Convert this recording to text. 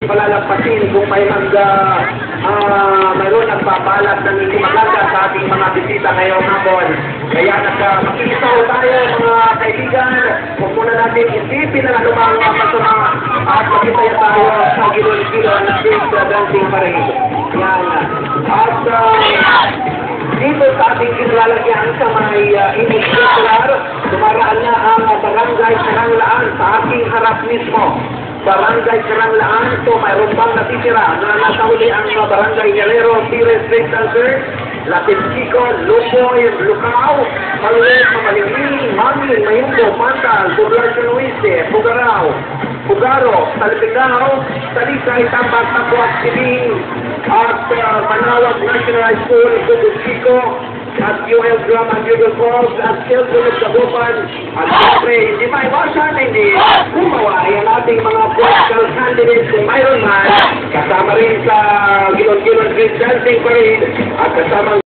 palalampasin kung mayroon nagbabalat ng hindi maganda sa ating mga bisita ngayong hapon. Kaya makikita ko tayo mga kaibigan, kung muna natin isipin na lumang masama at makitaya tayo sa gilon-gilon ng dancing parade. Yan. At dito sa ating kinlalagyan sa may initiator, dumaraan na ang Barangay Karanglaan sa aking harap mismo. Barangay Karanglaan, so mayroon bang natitira na nasahuli ang Barangay Galero, Pires, St. Albert, Latin Chico, Lupoy, Lucao, Maluet, Mamalingling, Mangin, Mayumbo, Pantal, Poblacion Oeste, Pugarao, Pugaro, Talipigao, Talisay, Tambak, Tapuat, Sibing, at Manawag National School, Bugo Chico, at UL Drama Bugle Falls, at Silson of Dagupan, at siyempre, hindi maiwasan, hindi gumawa ang ating mga political candidates kung mayroon man, kasama rin sa Gilon-Gilon Street Dancing Parade, at kasama